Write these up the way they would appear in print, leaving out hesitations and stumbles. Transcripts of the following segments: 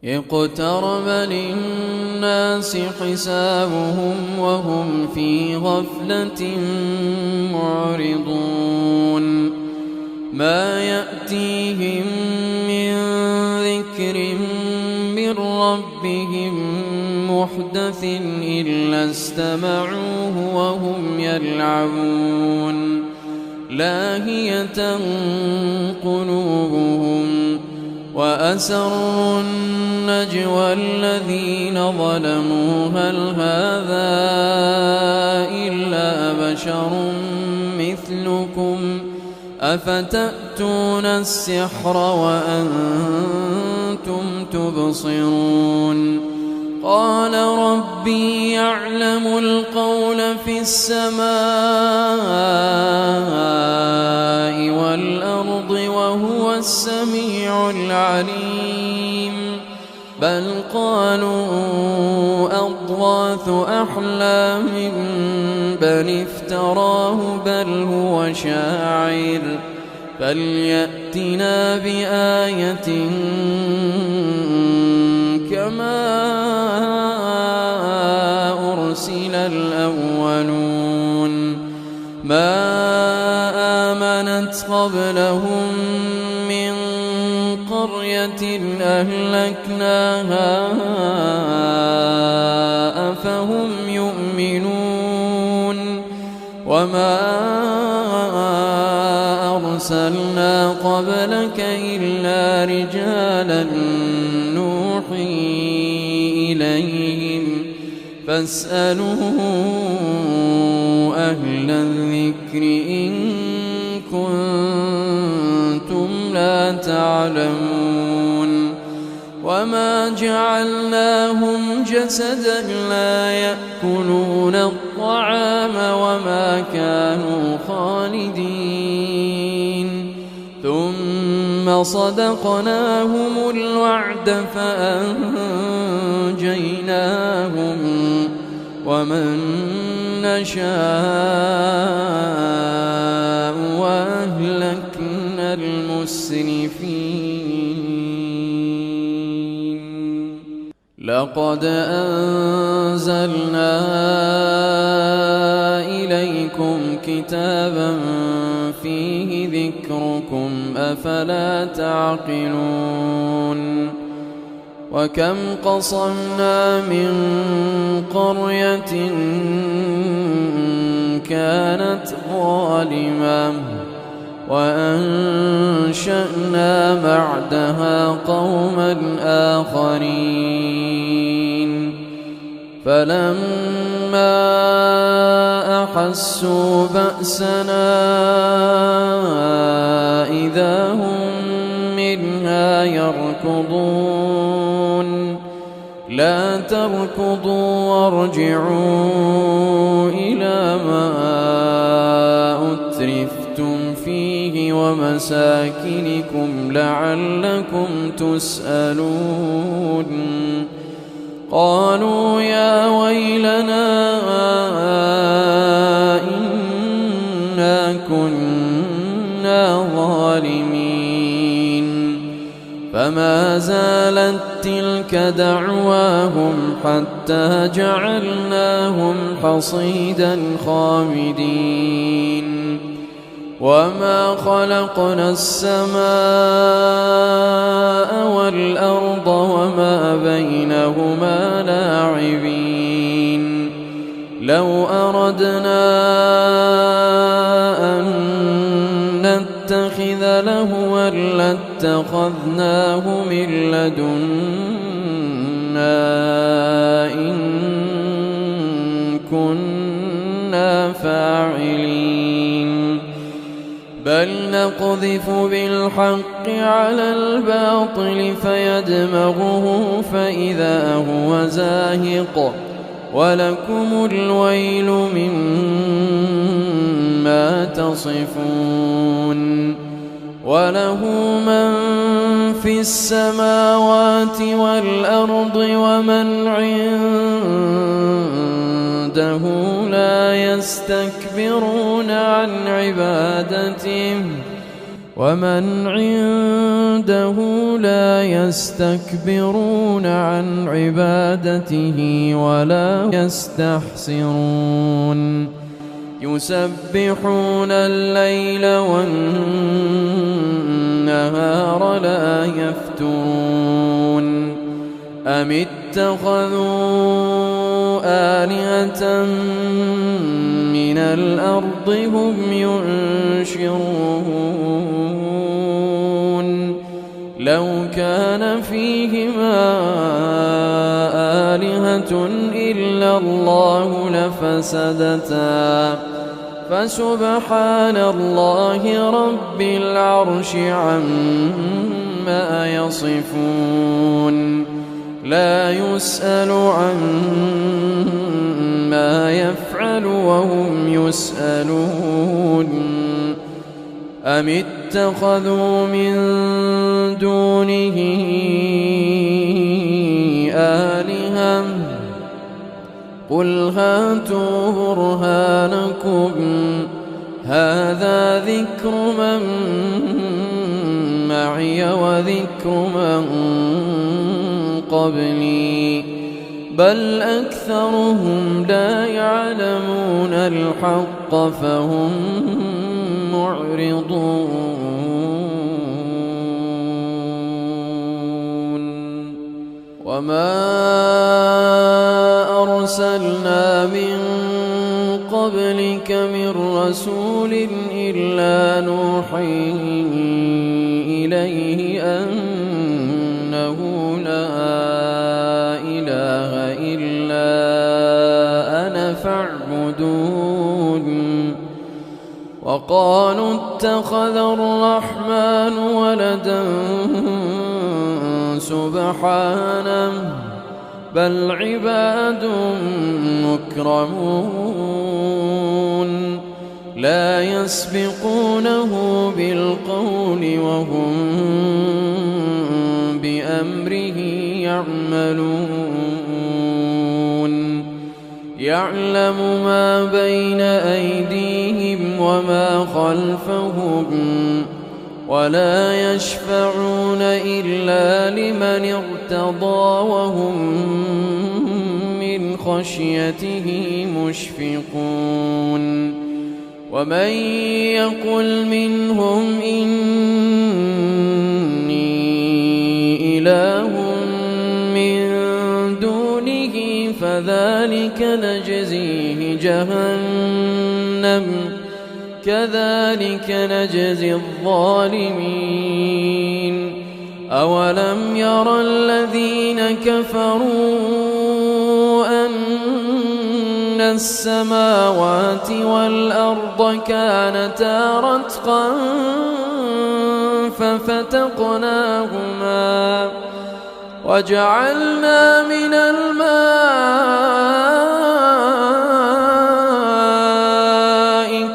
اقترب للناس حسابهم وهم في غفلة معرضون ما يأتيهم من ذكر من ربهم محدث إلا استمعوه وهم يلعبون لاهية قلوبهم وأسروا النجوى الذين ظلموا هل هذا إلا بشر مثلكم أفتأتون السحر وأنتم تبصرون قال ربي يعلم القول في السماء والأرض وهو السميع العليم بل قالوا أضغاث أحلام بل افتراه بل هو شاعر فليأتنا بآية كما أرسل الأولون ما آمنت قبلهم من قرية أهلكناها أفهم يؤمنون وما أرسلنا قبلك إلا رجالا نوحي إليهم فاسألوا أهل الذكر إن كنتم لا تعلمون وما جعلناهم جسدا لا يأكلون الطعام وما كانوا خالدين ثم صدقناهم الوعد فأنجيناهم ومن نشاء وأهلكنا المسرفين لقد أنزلنا إليكم كتابا فيه ذكركم أفلا تعقلون وكم قصمنا من قرية كانت ظالمة وأنشأنا بعدها قوما آخرين فلما أحسوا بأسنا إذا هم منها يركضون لا تركضوا وارجعوا إلى ما أترفتم فيه ومساكنكم لعلكم تسألون قالوا يا ويلنا إنا كنا ظالمين فما زالت تلك دعواهم حتى جعلناهم حصيدا خامدين وما خلقنا السماء والأرض وما بينهما لاعبين لو أردنا أن نتخذ لهوا لاتخذناه من لدنا إن كنا فاعلين بل نقذف بالحق على الباطل فيدمغه فإذا هو زاهق ولكم الويل مما تصفون وله من في السماوات والأرض ومن عنده لا يستكبرون عن عبادته ومن عنده لا يستكبرون عن عبادته ولا يستحسرون يسبحون الليل والنهار لا يفترون أم اتخذوا آلهة من الأرض هم ينشرون لو كان فيهما آلهة إلا الله لفسدتا فسبحان الله رب العرش عما يصفون لا يسأل عما يفعل وهم يسألون أم اتخذوا من دونه آلهة قل هاتوا برهانكم هذا ذكر من معي وذكر من قبلي بل أكثرهم لا يعلمون الحق فهم معرضون وما أرسلنا من قبلك من رسول إلا نوحي إليه أنه لا إله إلا أنا فاعبدون وقالوا اتخذ الرحمن ولدا سبحانه بل عباد مكرمون لا يسبقونه بالقول وهم بأمره يعملون يعلم ما بين أيديهم وما خلفهم ولا يشفعون إلا لمن ارتضى وهم من خشيته مشفقون ومن يقل منهم إني إله من دونه فذلك نجزيه جهنم كذلك نجزي الظالمين أولم ير الذين كفروا أن السماوات والأرض كانتا رتقا ففتقناهما وجعلنا من الماء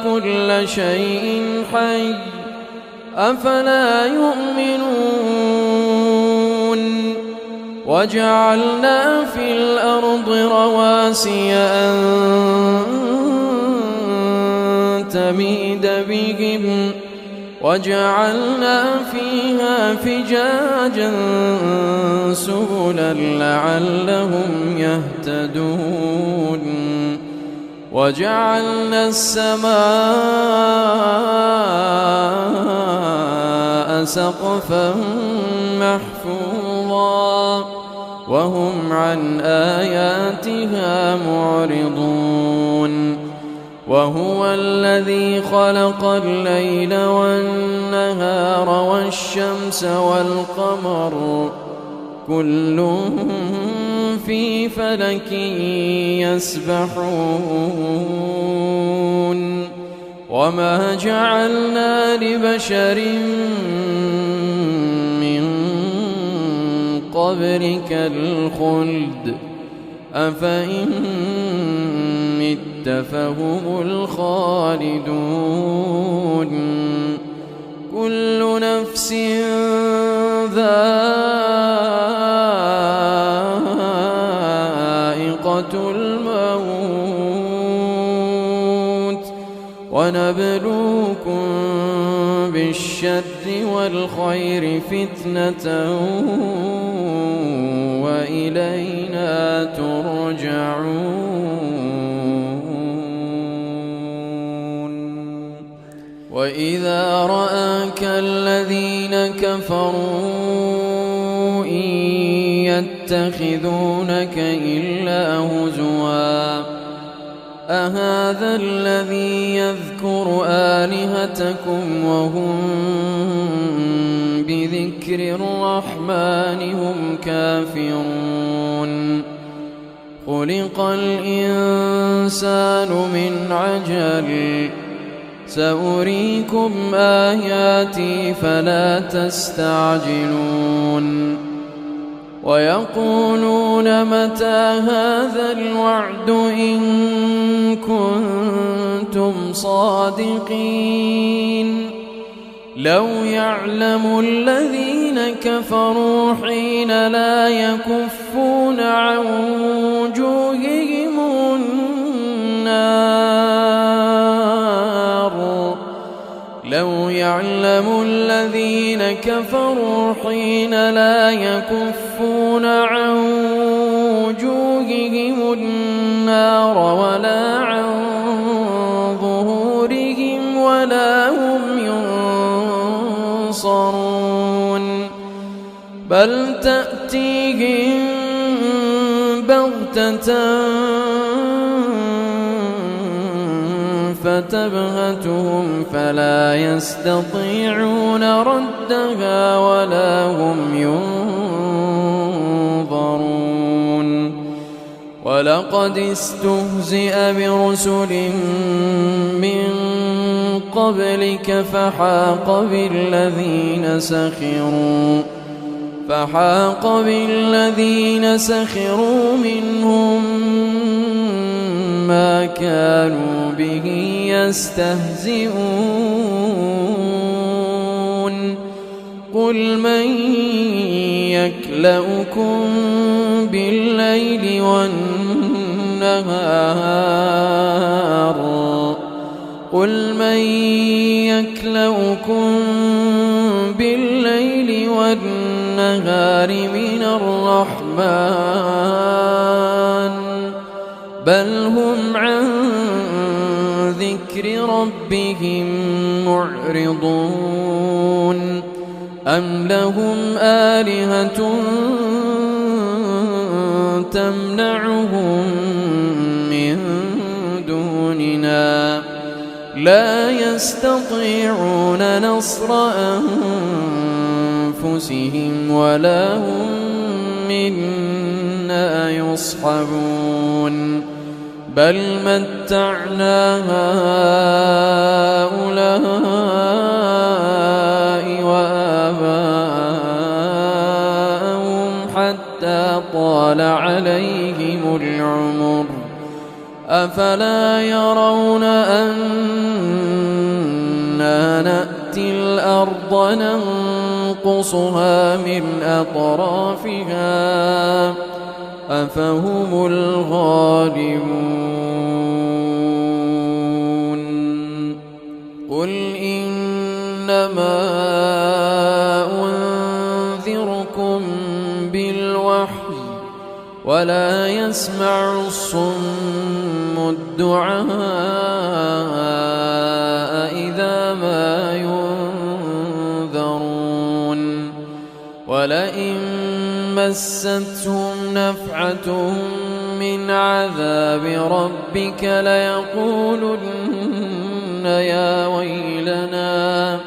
كل شيء حي أفلا يؤمنون وجعلنا في الأرض رواسي أن تميد بهم وجعلنا فيها فجاجا سبلا لعلهم يهتدون وجعلنا السماء سقفا محفوظا وهم عن آياتها معرضون وهو الذي خلق الليل والنهار والشمس والقمر كل في فلك يسبحون وما جعلنا لبشر من قبلك الخلد أفإن مت فهم الخالدون كل نفس ذائقة الموت ونبلوكم بالشر والخير فتنة وإلينا ترجعون. وإذا رآك الذين كفروا إن يتخذونك إلا هزوا أهذا الذي يذكر آلهتكم وهم بذكر الرحمن هم كافرون. خلق الإنسان من عجل سأريكم آياتي فلا تستعجلون. ويقولون متى هذا الوعد إن كنتم صادقين. لو يعلم الذين كفروا حين لا يكفون عن وجوههم النار. لو يعلم الذين كفروا حين لا يكفون عن وجوههم النار ولا عن ظهورهم ولا هم ينصرون. بل تأتيهم بغتة فتبهتهم فلا يستطيعون ردها ولا هم ينظرون. ولقد استهزئ برسل من قبلك فحاق بالذين سخروا منهم ما كانوا به يستهزئون. قل من يكلؤكم بالليل والنهار من الرحمن بل هم عن ذكر ربهم معرضون. أم لهم آلهة تمنعهم من دوننا لا يستطيعون نصر أنفسهم ولا هم منا يصحبون. بل متعنا هؤلاء وآباءهم حتى طال عليهم العمر أفلا يرون أنا نأتي الأرض ننقصها من أطرافها أفهم الغالبون. قل إنما أنذركم بالوحي ولا يسمع الصم الدعاء إذا ما ينذرون. ولئن مستهم نفعة من عذاب ربك ليقولن يا ويلنا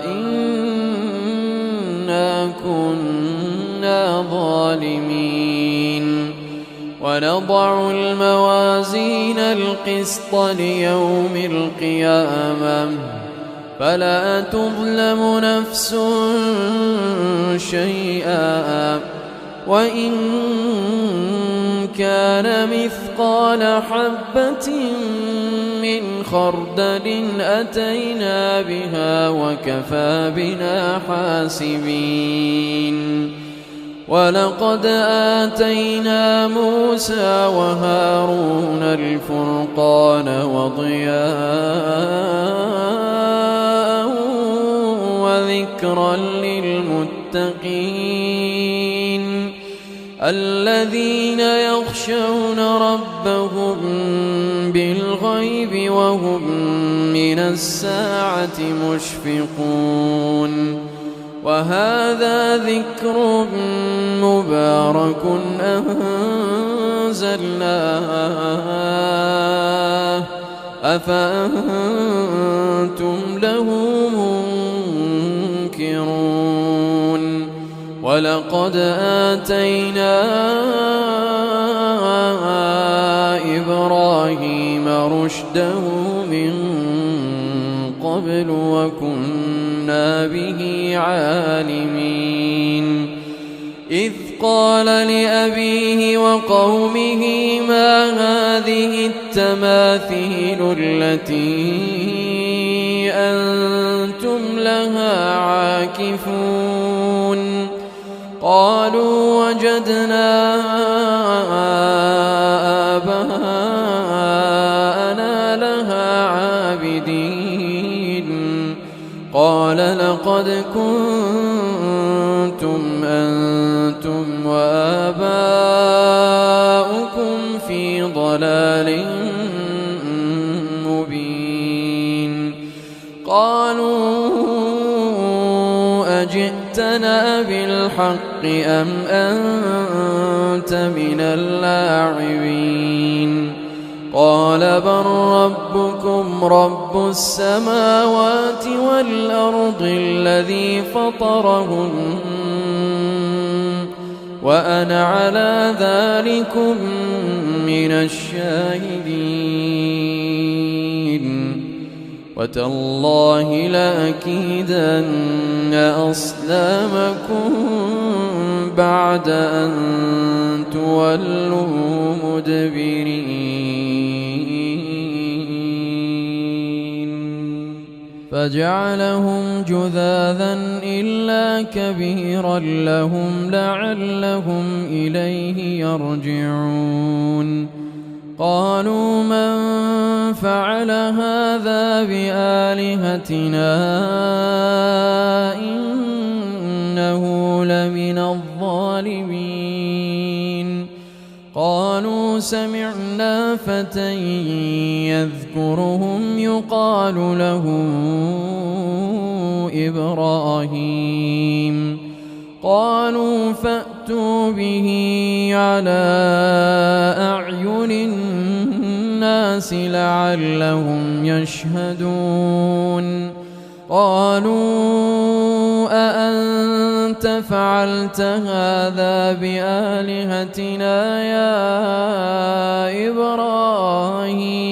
إنا كنا ظالمين. ونضع الموازين القسط ليوم القيامة فلا تظلم نفس شيئا وإن كان مثقال حبة من خردل أتينا بها وكفى بنا حاسبين. ولقد آتينا موسى وهارون الفرقان وضياء وذكرا للمتقين الذين يخشون ربهم بالغيب وهم من الساعة مشفقون وهذا ذكر مبارك أنزلناه أفأنتم له منكرون ولقد آتينا إبراهيم رشده من قبل وكنا به عالمين إذ قال لأبيه وقومه ما هذه التماثيل التي أنتم لها عاكفون قالوا وجدنا آباءنا لها عابدين قال لقد كنتم أنتم وآباؤكم في ضلال مبين قالوا أجئتنا بالحق أم أنت من اللاعبين قال بل ربكم رب السماوات والأرض الذي فطرهن وأنا على ذلكم من الشاهدين وتالله لأكيدن أصنامكم بعد أن تولوا مدبرين فجعلهم جذاذا إلا كبيرا لهم لعلهم إليه يرجعون قالوا من فعل هذا بآلهتنا إنه لمن الظالمين قالوا سمعنا فتى يذكرهم يقال له إبراهيم قالوا فأتوا به على أعين الناس لعلهم يشهدون قالوا أأنت فعلت هذا بآلهتنا يا إبراهيم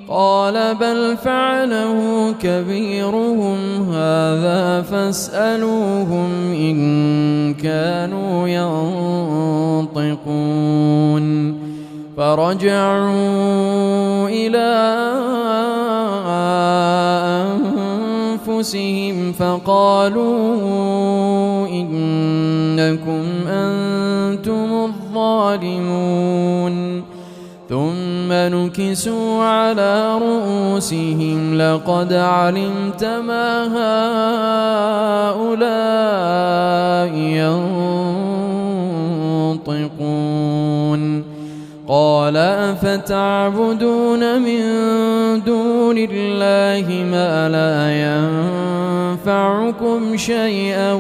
قال بل فعله كبيرهم هذا فاسألوهم إن كانوا ينطقون فرجعوا إلى أنفسهم فقالوا إنكم أنتم الظالمون ثم نكسوا على رؤوسهم لقد علمت ما هؤلاء ينطقون قال أفتعبدون من دون الله ما لا ينفعكم شيئا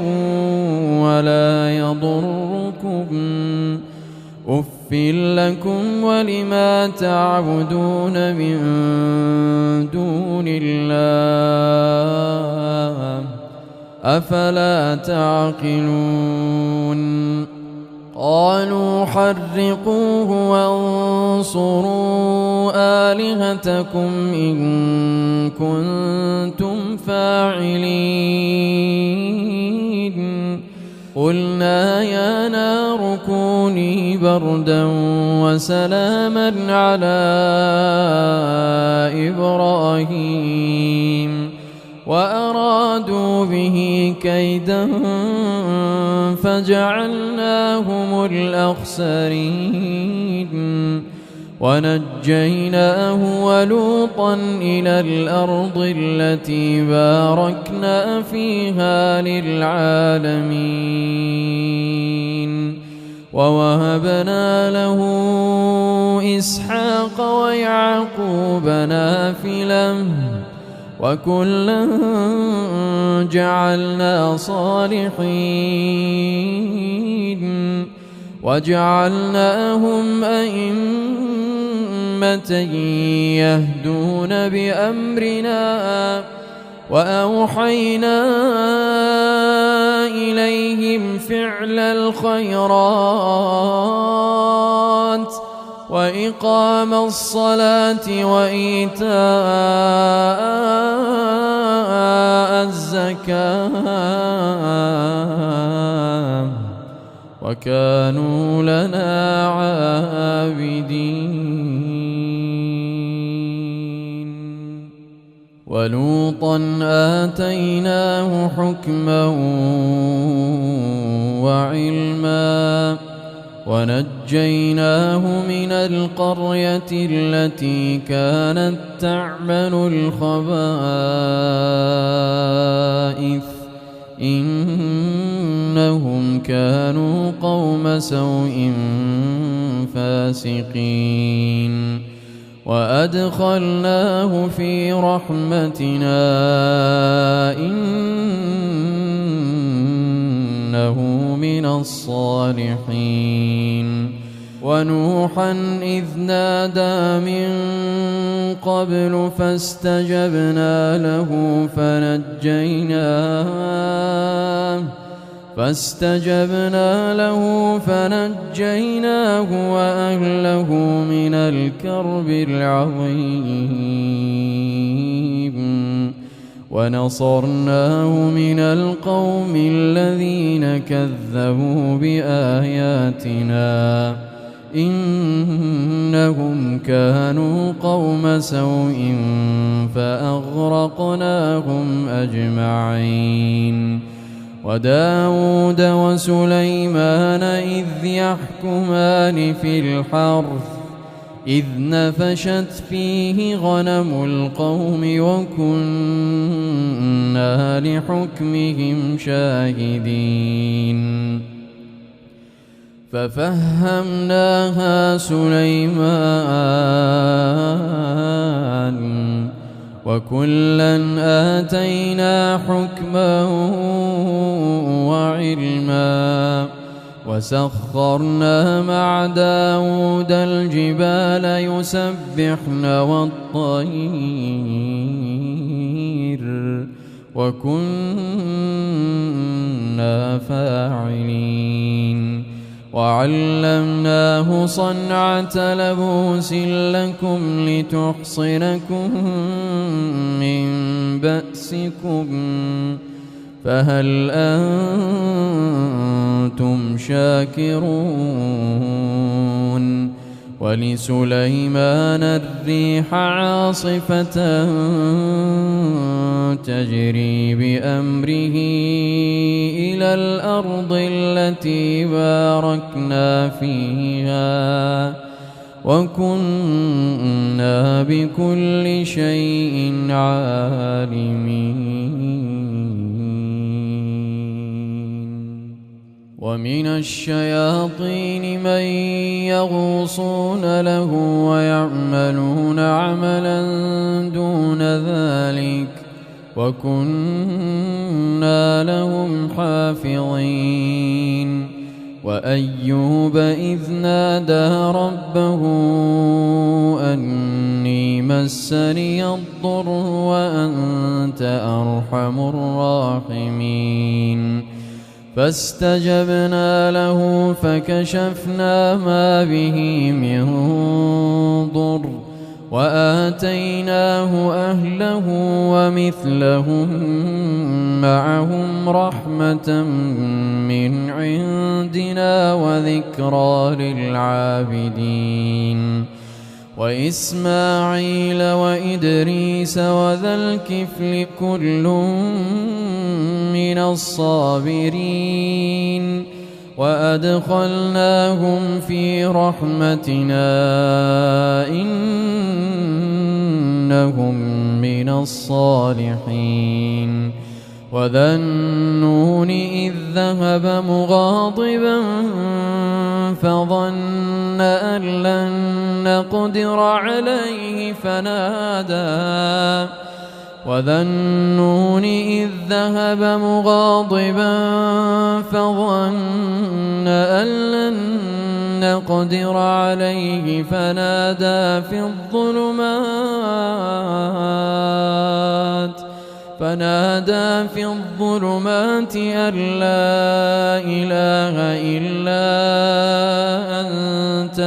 ولا يضركم أف لكم ولما تعبدون من دون الله أفلا تعقلون قالوا حرقوه وانصروا آلهتكم إن كنتم فاعلين قلنا يا نار كوني بردا وسلاما على إبراهيم وأرادوا به كيدا فجعلناهم الأخسرين ونجيناه ولوطا إلى الأرض التي باركنا فيها للعالمين ووهبنا له إسحاق ويعقوب نافلة وكلا جعلنا صالحين وجعلناهم أئمة يهدون بأمرنا وأوحينا إليهم فعل الخيرات وإقام الصلاة وإيتاء الزكاة وكانوا لنا عابدين ولوطا آتيناه حكما وعلما ونجيناه من القرية التي كانت تعمل الخبائث إنهم كانوا قوم سوء فاسقين وأدخلناه في رحمتنا إنه من الصالحين ونوحا إذ نادى من قبل فاستجبنا له فنجيناه وأهله من الكرب العظيم ونصرناه من القوم الذين كذبوا بآياتنا إنهم كانوا قوم سوء فأغرقناهم أجمعين وداود وسليمان إذ يحكمان في الحرث إذ نفشت فيه غنم القوم وكنا لحكمهم شاهدين ففهمناها سليمان وكلا آتينا حكما وعلما وسخرنا مع داود الجبال يسبحن والطير وكنا فاعلين وعلمناه صنعة لبوس لكم لتحصنكم من بأسكم فهل أنتم شاكرون ولسليمان الريح عاصفة تجري بأمره إلى الأرض التي باركنا فيها وكنا بكل شيء عالمين ومن الشياطين من يغوصون له ويعملون عملا دون ذلك وكنا لهم حافظين وأيوب إذ نادى ربه أني مسني الضر وأنت أرحم الراحمين فاستجبنا له فكشفنا ما به من ضر وآتيناه أهله ومثلهم معهم رحمة من عندنا وذكرى للعابدين وإسماعيل وإدريس وذا الكفل كل من الصابرين وأدخلناهم في رحمتنا إنهم من الصالحين وذا النون إذ ذهب مغاضبا فظن أن لن نقدر عليه فنادى في الظلمات أن لا إله إلا أنت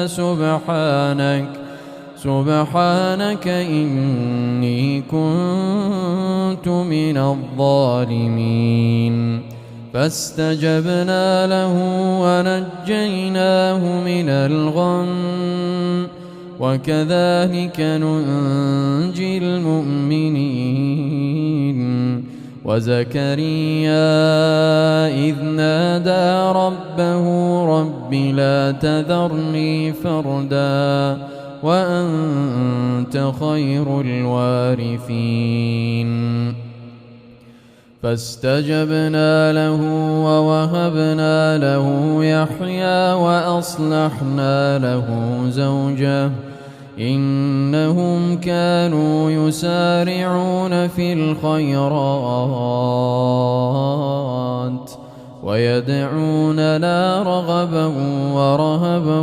سبحانك إني كنت من الظالمين فاستجبنا له ونجيناه من الغم وكذلك ننجي المؤمنين وزكريا إذ نادى ربه رب لا تذرني فردا وأنت خير الوارثين فاستجبنا له ووهبنا له يحيى وأصلحنا له زوجه إنهم كانوا يسارعون في الخيرات ويدعوننا رغبا ورهبا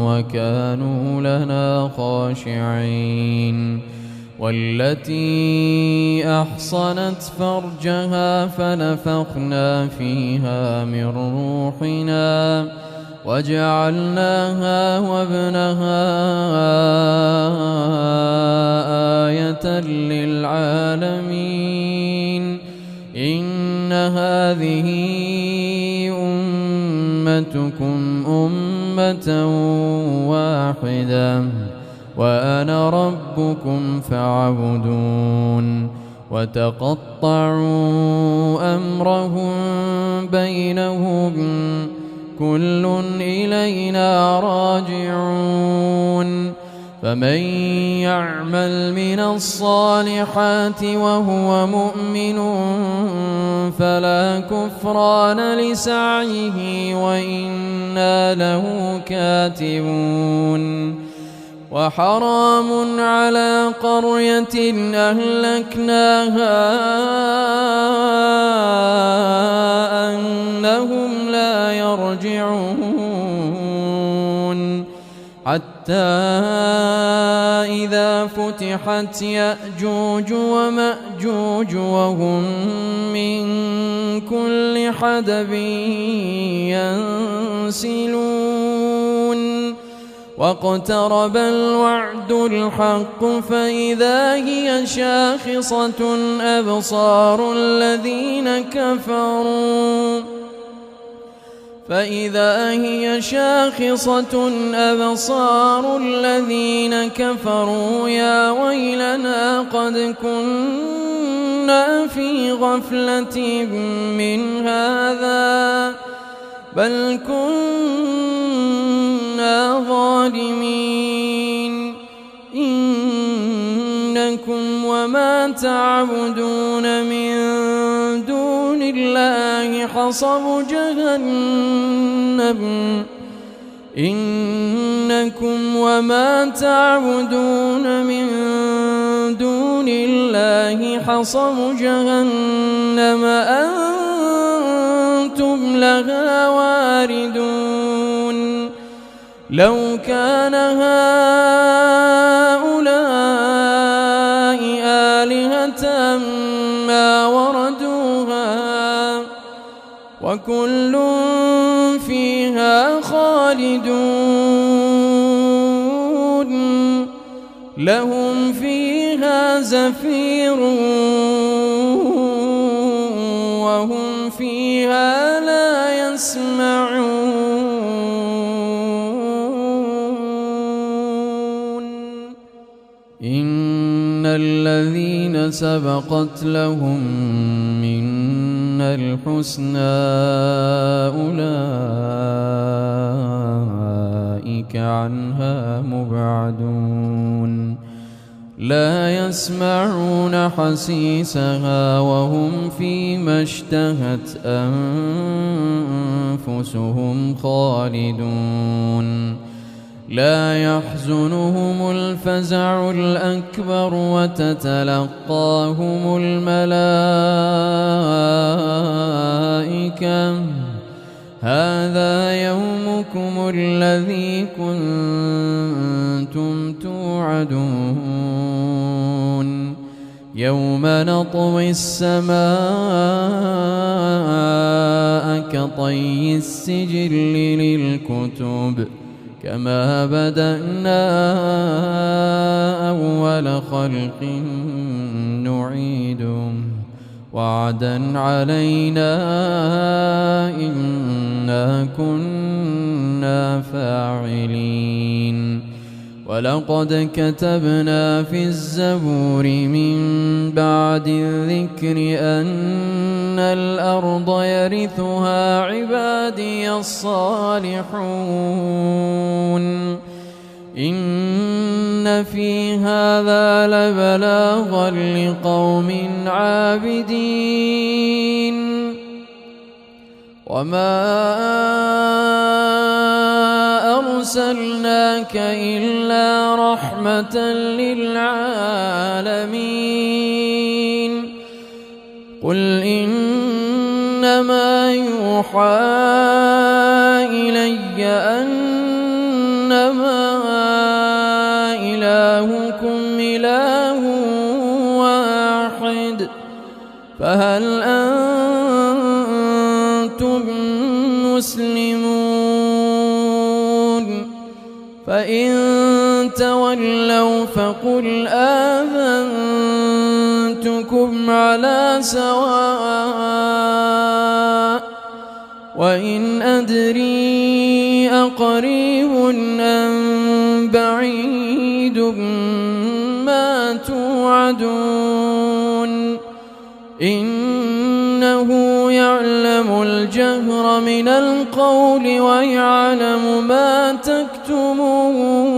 وكانوا لنا خاشعين والتي أحصنت فرجها فنفخنا فيها من روحنا وجعلناها وابنها آية للعالمين إن هذه أمتكم أمة واحدة وأنا ربكم فاعبدون وتقطعوا أمرهم بينهم كل إلينا راجعون فمن يعمل من الصالحات وهو مؤمن فلا كفران لسعيه وإنا له كاتبون وحرام على قرية أهلكناها أنهم لا يرجعون حتى إذا فتحت يأجوج ومأجوج وهم من كل حدب ينسلون واقترب الوعد الحق فإذا هي شاخصة أبصار الذين كفروا يا ويلنا قد كنا في غفلة من هذا بل كنا ظالمين إنكم وما تعبدون من دون الله حصب جهنم أنتم لها واردون لو كان هؤلاء آلهة ما وردوها وكل فيها خالدون لهم فيها زفير وهم فيها لا يسمعون الذين سبقت لهم منا الحسنى أولئك عنها مبعدون لا يسمعون حسيسها وهم فيما اشتهت أنفسهم خالدون لا يحزنهم الفزع الأكبر وتتلقاهم الملائكة هذا يومكم الذي كنتم توعدون يوم نطوي السماء كطي السجل للكتب كما بدأنا أول خلق نعيده وعدا علينا إنا كنا فاعلين ولقد كتبنا في الزبور من بعد الذكر أن الأرض يرثها عبادي الصالحون إن في هذا لبلاغا لقوم عابدين وما أرسلناك إلا رحمة للعالمين قل إنما يوحى إلي أنما إلهكم إله واحد فهل أنتم مسلمون فإن تولوا فقل آذنتكم على سواء وإن أدري أقريب أم بعيد ما توعدون إنه يعلم الجهر من القول ويعلم ما تكتمون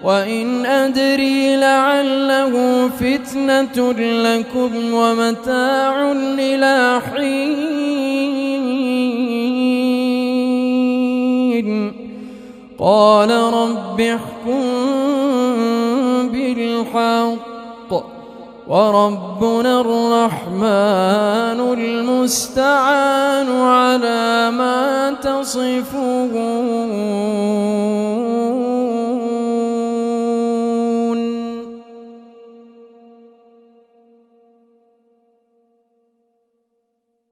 وإن أدري لعله فتنة لكم ومتاع إلى حين قال رب احكم بالحق وربنا الرحمن المستعان على ما تصفون.